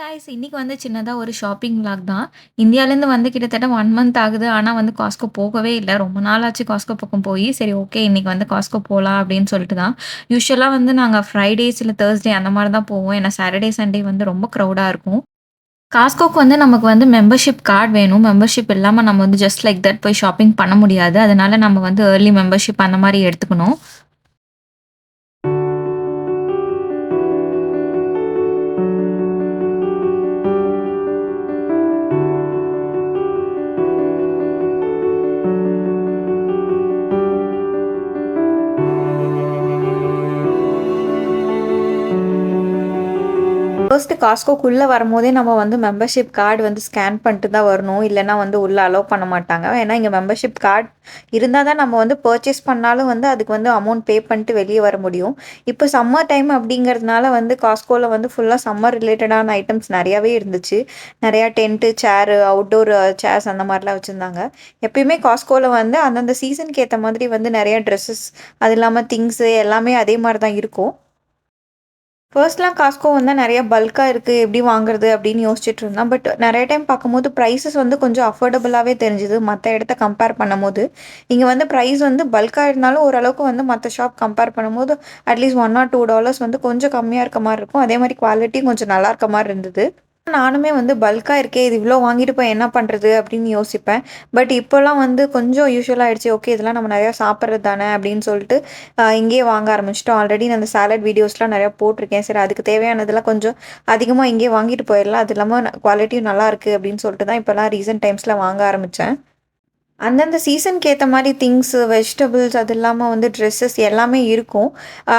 Guys இன்னைக்கு வந்து சின்னதா ஒரு ஷாப்பிங் விளாக் தான். இந்தியாலேருந்து வந்து கிட்டத்தட்ட 1 மந்த் ஆகுது. ஆனா வந்து காஸ்ட்கோ போகவே இல்ல. ரொம்ப நாள் ஆச்சு காஸ்ட்கோ பக்கம் போயி. சரி ஓகே இன்னைக்கு வந்து காஸ்ட்கோ போலாம் அப்படின்னு சொல்லிட்டு தான். யூசுவலா வந்து நாங்க ஃப்ரைடேஸ் இல்ல தர்ஸ்டே அந்த மாரி தான் போவோம். ஏன்னா சாட்டர்டே, சண்டே வந்து ரொம்ப க்ரவுடா இருக்கும். காஸ்ட்கோக்கு வந்து நமக்கு வந்து மெம்பர்ஷிப் கார்ட் வேணும். மெம்பர்ஷிப் இல்லாம நம்ம வந்து ஜஸ்ட் லைக் தட் போய் ஷாப்பிங் பண்ண முடியாது. அதனால நம்ம வந்து ஏர்லி மெம்பர்ஷிப் அந்த மாரி எடுத்துக்கணும். ஃபர்ஸ்ட்டு காஸ்ட்கோக்குள்ள வரும்போதே நம்ம வந்து மெம்பர்ஷிப் கார்டு வந்து ஸ்கேன் பண்ணிட்டு தான் வரணும். இல்லன்னா வந்து உள்ள அலோவ் பண்ண மாட்டாங்க. ஏன்னா இங்க மெம்பர்ஷிப் கார்ட் இருந்தா தான் நம்ம வந்து பர்ச்சேஸ் பண்ணாலும் வந்து அதுக்கு வந்து அமௌண்ட் பே பண்ணிட்டு வெளிய வர முடியும். இப்போ சம்மர் டைம் அப்படிங்கிறதுனால வந்து காஸ்ட்கோல வந்து ஃபுல்லா சம்மர் ரிலேட்டடான ஐட்டம்ஸ் நெறையாவே இருந்துச்சு. நெறையா டென்ட்டு, சேரு, அவுட்டோர் சேர்ஸ் அந்த மாரிலாம் வச்சிருந்தாங்க. எப்பயுமே காஸ்ட்கோல வந்து அந்தந்த சீசனுக்கு ஏத்த மாதிரி வந்து நெறைய ட்ரெஸ்ஸஸ் அது இல்லாம திங்ஸு எல்லாமே அதே மாரி தான் இருக்கும். ஃபர்ஸ்ட்லாம் காஸ்ட்கோ வந்தா நெறைய பல்கா இருக்கு. எப்படி வாங்குறது அப்படின்னு யோசிச்சுட்டு இருந்தேன். பட் நெறைய டைம் பார்க்கும்போது பிரைஸஸ் வந்து கொஞ்சம் அஃபோர்டபுளாவே தெரிஞ்சுது. மத்த இடத்த கம்பேர் பண்ணும்போது. இங்க வந்து பிரைஸ் வந்து பல்கா இருந்தாலும் ஓரளவுக்கு வந்து மத்த ஷாப் கம்பேர் பண்ணும்போது அட்லீஸ்ட் $1 ஆர் $2 வந்து கொஞ்சம் கம்மியா இருக்க மாரி இருக்கும். அதே மாரி குவாலிட்டியும் கொஞ்சம் நல்லா இருக்க மாரி இருந்தது. நானுமே வந்து பல்கா இருக்கே! இது இவ்ளோ வாங்கிட்டு போய் என்ன பண்றது? அப்படின்னு யோசிப்பேன். பட் இப்போலாம் வந்து கொஞ்சம் யூசுவல் ஆயிடுச்சு. ஓகே இதெல்லாம் நம்ம நெறையா சாப்பிட்றது தானே அப்படின்னு சொல்லிட்டு இங்கேயே வாங்க ஆரம்பிச்சுட்டோம். ஆல்ரெடி நான் அந்த சாலட் வீடியோஸ்லாம் நெறையா போட்டிருக்கேன். சரி அதுக்கு தேவையானதெல்லாம் கொஞ்சம் அதிகமா இங்கேயே வாங்கிட்டு போயிடலாம். அது இல்லாம குவாலிட்டியும் நல்லாயிருக்கு அப்படின்னு சொல்லிட்டு தான் இப்போலாம் ரீசென்ட் டைம்ஸ்ல வாங்க ஆரம்பிச்சேன். அந்தந்த சீசனுக்கு ஏத்த மாரி திங்ஸு, வெஜிடபிள்ஸ் அது இல்லாம வந்து ட்ரெஸ்ஸஸ் எல்லாமே இருக்கும்.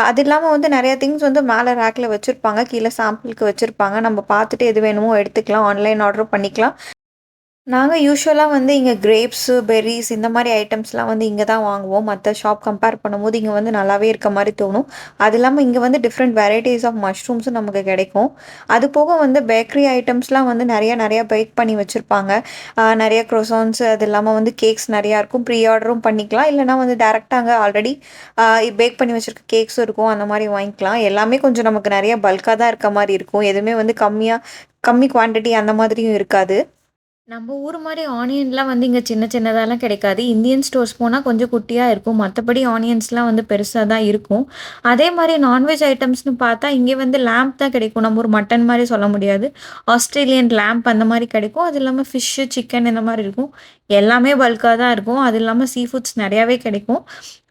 அது இல்லாம வந்து நெறைய திங்ஸ் வந்து மேல ரேக்ல வச்சிருப்பாங்க. கீழ சாம்பிளுக்கு வச்சிருப்பாங்க. நம்ம பார்த்துட்டு எது வேணுமோ எடுத்துக்கலாம். ஆன்லைன் ஆர்டரும் பண்ணிக்கலாம். நாங்க யூசுவலா வந்து இங்க கிரேப்ஸு, பெர்ரீஸ் இந்த மாரி ஐட்டம்ஸ்லாம் வந்து இங்க தான் வாங்குவோம். மத்த ஷாப் கம்பேர் பண்ணும்போது இங்க வந்து நல்லாவே இருக்க மாரி தோணும். அது இல்லாம இங்க வந்து டிஃப்ரெண்ட் வெரைட்டீஸ் ஆஃப் மஷ்ரூம்ஸும் நமக்கு கிடைக்கும். அது போக வந்து பேக்கரி ஐட்டம்ஸ்லாம் வந்து நெறையா பேக் பண்ணி வச்சிருப்பாங்க. நெறைய க்ரோசான்ஸ் அது இல்லாம வந்து கேக்ஸ் நெறையா இருக்கும். ப்ரீ ஆர்டரும் பண்ணிக்கலாம். இல்லன்னா வந்து டைரக்ட்டா அங்க ஆல்ரெடி அ பேக் பண்ணி வச்சிருக்க கேக்ஸும் இருக்கும். அந்த மாரி வாங்கிக்கலாம். எல்லாமே கொஞ்சம் நமக்கு நெறைய பல்கா தான் இருக்க மாரி இருக்கும். எதுவுமே வந்து கம்மி குவான்டிட்டி அந்த மாதிரியும் இருக்காது. நம்ம ஊர் மாரி ஆனியன்லாம் வந்து இங்க சின்ன சின்னதாலாம் கிடைக்காது. இந்தியன் ஸ்டோர்ஸ் போனா கொஞ்சம் குட்டியா இருக்கும். மத்தபடி ஆனியன்ஸ்லாம் வந்து பெருசா தான் இருக்கும். அதே மாரி நான்வெஜ் ஐட்டம்ஸ்ன்னு பார்த்தா, இங்க வந்து லேம்ப் தான் கிடைக்கும். நம்ம ஒரு மட்டன் மாரி சொல்ல முடியாது. ஆஸ்திரேலியன் லேம்ப் அந்த மாரி கிடைக்கும். அது இல்லாம ஃபிஷ்ஷு, சிக்கன் இந்த மாரி இருக்கும். எல்லாமே பல்கா தான் இருக்கும். அது இல்லாம சீ ஃபுட்ஸ் நெறையாவே கிடைக்கும்.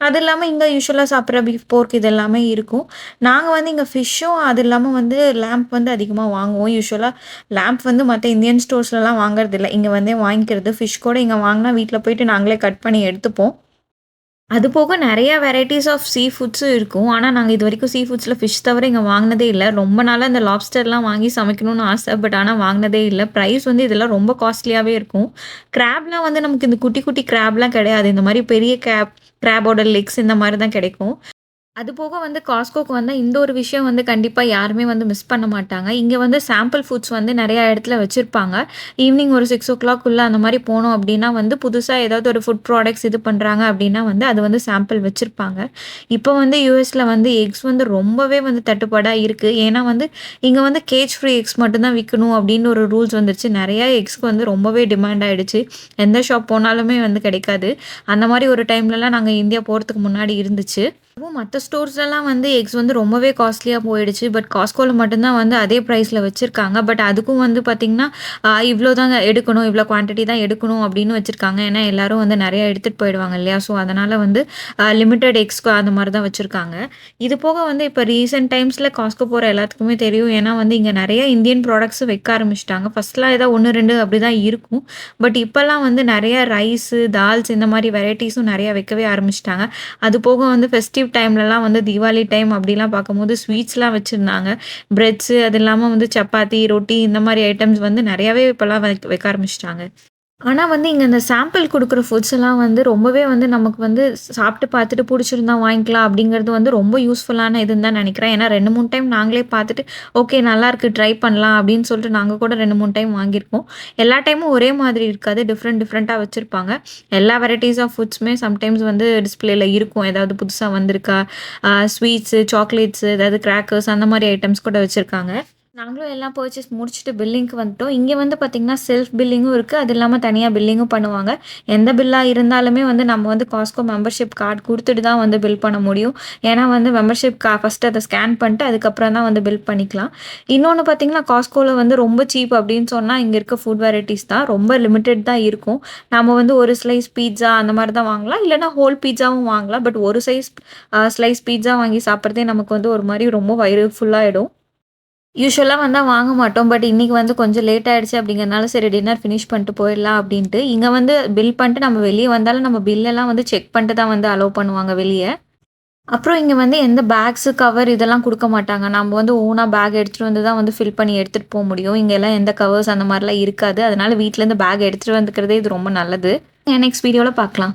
அது இல்லாம இங்க யூசுவலா சாப்பிடுற பீஃப், போர்க் இது எல்லாமே இருக்கும். நாங்க வந்து இங்க ஃபிஷ்ஷும் அது இல்லாம வந்து லேம்ப் வந்து அதிகமா வாங்குவோம். யூசுவலா லேம்ப் வந்து மத்த இந்தியன் ஸ்டோர்ஸ்லலாம் வாங்குறதில்ல. இங்க வந்தே வாங்கிக்கிறது. ஃபிஷ் கூட இங்க வாங்குனா வீட்ல போயிட்டு நாங்களே கட் பண்ணி எடுத்துப்போம். அது போக நெறைய வெரைட்டீஸ் ஆஃப் சீ ஃபுட்ஸும் இருக்கும். ஆனா, நாங்க இதுவரைக்கும் சீ ஃபுட்ஸ்ல ஃபிஷ் தவிர இங்க வாங்குனதே இல்ல. ரொம்ப நாளா இந்த லாப்ஸ்டர்லாம் வாங்கி சமைக்கணும்னு ஆசை. பட் ஆனா வாங்குனதே இல்ல. பிரைஸ் வந்து இதெல்லாம் ரொம்ப காஸ்ட்லியாவே இருக்கும். கிராப்லாம் வந்து நமக்கு இந்த குட்டி, குட்டி கிராப்லாம் கிடையாது. இந்த மாரி பெரிய கிராபோட லெக்ஸ் இந்த மாரி தான் கிடைக்கும். அது போக வந்து காஸ்ட்கோக்கு வந்தா இந்த ஒரு விஷயம் வந்து கண்டிப்பா யாருமே வந்து மிஸ் பண்ண மாட்டாங்க. இங்க வந்து சாம்பிள் ஃபுட்ஸ் வந்து நெறைய இடத்துல வச்சிருப்பாங்க. ஈவினிங் ஒரு 6:00 அந்த மாரி போனோம் அப்டின்னா வந்து புதுசா ஏதாவது ஒரு ஃபுட் ப்ராடக்ட்ஸ் இது பண்றாங்க அப்டின்னா வந்து அது வந்து சாம்பிள் வச்சிருப்பாங்க. இப்போ வந்து யுஎஸ்ல வந்து எக்ஸ் வந்து ரொம்பவே வந்து தட்டுப்பாடா இருக்கு. ஏன்னா வந்து இங்க வந்து கேஜ் ஃப்ரீ எக்ஸ் மட்டும் தான் விக்கணும் அப்டின்னு ஒரு ரூல்ஸ் வந்துருச்சு. நெறைய எக்ஸ்க்கு வந்து ரொம்பவே டிமாண்ட் ஆயிடுச்சு. எந்த ஷாப் போனாலுமே வந்து கிடைக்காது. அந்த மாரி ஒரு டைம்லலாம் நாங்க இந்தியா போறதுக்கு முன்னாடி இருந்துச்சு. அதுவும் மத்த ஸ்டோர்ஸ்லலாம் வந்து எக்ஸ் வந்து ரொம்பவே காஸ்ட்லியா போயிடுச்சு. பட் காஸ்ட்கோல மட்டும் தான் வந்து அதே பிரைஸ்ல வச்சிருக்காங்க. பட் அதுக்கும் வந்து பார்த்தீங்கன்னா, இவ்ளோ தாங்க எடுக்கணும், இவ்ளோ குவான்டிட்டி தான் எடுக்கணும் அப்படின்னு வச்சிருக்காங்க. ஏன்னா எல்லாரும் வந்து நெறைய எடுத்துட்டு போயிடுவாங்க இல்லையா? ஸோ அதனால வந்து லிமிட்டட் எக்ஸ்க்கு அந்த மாரி தான் வச்சிருக்காங்க. இது போக வந்து இப்ப ரீசென்ட் டைம்ஸ்ல காஸ்ட்கோ போற எல்லாத்துக்குமே தெரியும். ஏன்னா வந்து இங்க நெறைய இந்தியன் ப்ராடக்ட்ஸும் வைக்க ஆரம்பிச்சுட்டாங்க. ஃபர்ஸ்ட்லாம் ஏதோ 1, 2 அப்படிதான் இருக்கும். பட் இப்பலாம் வந்து நெறைய ரைஸு, தால்ஸ் இந்த மாரி வெரைட்டீஸும் நெறைய வைக்கவே ஆரம்பிச்சுட்டாங்க. அது போக வந்து ஃபெஸ்டிவ் டைம்லலாம் வந்து தீபாவளி டைம் அப்படிலாம் பார்க்கும்போது ஸ்வீட்ஸ்லாம் வச்சிருந்தாங்க. பிரெட்ஸு அது இல்லாம வந்து சப்பாத்தி, ரொட்டி இந்த மாரி ஐட்டம்ஸ் வந்து நெறையாவே இப்பலாம் வைக்க ஆரம்பிச்சுட்டாங்க. ஆனா வந்து இங்க இந்த சாம்பிள் குடுக்குற ஃபுட்ஸ் எல்லாம் வந்து ரொம்பவே வந்து நமக்கு வந்து சாப்பிட்டு பார்த்துட்டு புடிச்சிருந்தா வாங்கிக்கலாம் அப்படிங்கிறது வந்து ரொம்ப யூஸ்ஃபுல்லான இதுன்னு தான் நெனைக்கிறேன். ஏன்னா 2, 3 டைம் நாங்களே பார்த்துட்டு, ஓகே நல்லாருக்கு ட்ரை பண்ணலாம் அப்படின்னு சொல்லிட்டு நாங்க கூட 2, 3 டைம் வாங்கியிருக்கோம். எல்லா டைமும் ஒரே மாதிரி இருக்காது. டிஃப்ரெண்ட்டா வச்சிருப்பாங்க. எல்லா வெரைட்டீஸ் ஆஃப் ஃபுட்ஸுமே சம்டைம்ஸ் வந்து டிஸ்ப்ளேல இருக்கும். ஏதாவது புதுசா வந்திருக்கா, ஸ்வீட்ஸு, சாக்லேட்ஸு, ஏதாவது கிராக்கர்ஸ் அந்த மாரி ஐட்டம்ஸ் கூட வச்சிருக்காங்க. நாங்களும் எல்லாம் பர்ச்சேஸ் முடிச்சுட்டு பில்லிங்க்கு வந்துட்டோம். இங்க வந்து பார்த்தீங்கன்னா, செல்ஃப் பில்லிங்கும் இருக்கு. அது இல்லாம தனியா பில்லிங்கும் பண்ணுவாங்க. எந்த பில்லா இருந்தாலுமே வந்து நம்ம வந்து காஸ்ட்கோ மெம்பர்ஷிப் கார்ட் குடுத்துட்டு தான் வந்து பில் பண்ண முடியும். ஏன்னா வந்து மெம்பர்ஷிப் ஃபர்ஸ்ட்டு அத ஸ்கேன் பண்ணிட்டு அதுக்கப்புறம் தான் வந்து பில் பண்ணிக்கலாம். இன்னொன்னு பார்த்தீங்கன்னா, காஸ்ட்கோல வந்து ரொம்ப சீப் அப்படின்னு சொன்னா, இங்க இருக்க ஃபுட் வெரைட்டீஸ் தான். ரொம்ப லிமிட்டட் தான் இருக்கும். நம்ம வந்து ஒரு ஸ்லைஸ் பீட்ஸா அந்த மாரி தான் வாங்கலாம். இல்லன்னா ஹோல் பீட்ஸாவும் வாங்கலாம். பட் ஒரு ஸ்லைஸ் பீட்ஸா வாங்கி சாப்பிடுறதே நமக்கு வந்து ஒரு மாரி ரொம்ப வயிறு ஃபுல்லாயிடும். யூசுவலா வந்தா வாங்க மாட்டோம். பட் இன்னைக்கு வந்து கொஞ்சம் லேட் ஆயிடுச்சு அப்படிங்கிறனால, சரி டின்னர் ஃபினிஷ் பண்ணிட்டு போயிடலாம் அப்படின்ட்டு, இங்க வந்து பில் பண்ணிட்டு நம்ம வெளிய வந்தாலும் நம்ம பில்லெல்லாம் வந்து செக் பண்ணிட்டு தான் வந்து அலோவ் பண்ணுவாங்க வெளிய. அப்புறம் இங்க வந்து எந்த பேக்ஸு, கவர் இதெல்லாம் குடுக்க மாட்டாங்க. நம்ம வந்து ஓனா பேக் எடுத்துட்டு வந்து தான் வந்து ஃபில் பண்ணி எடுத்துட்டு முடியும். இங்கலாம் எந்த கவர்ஸ் அந்த மாரிலாம் இருக்காது. அதனால வீட்லேருந்து பேக் எடுத்துட்டு வந்துக்கிறதே இது ரொம்ப நல்லது. நெக்ஸ்ட் வீடியோல பார்க்கலாம்.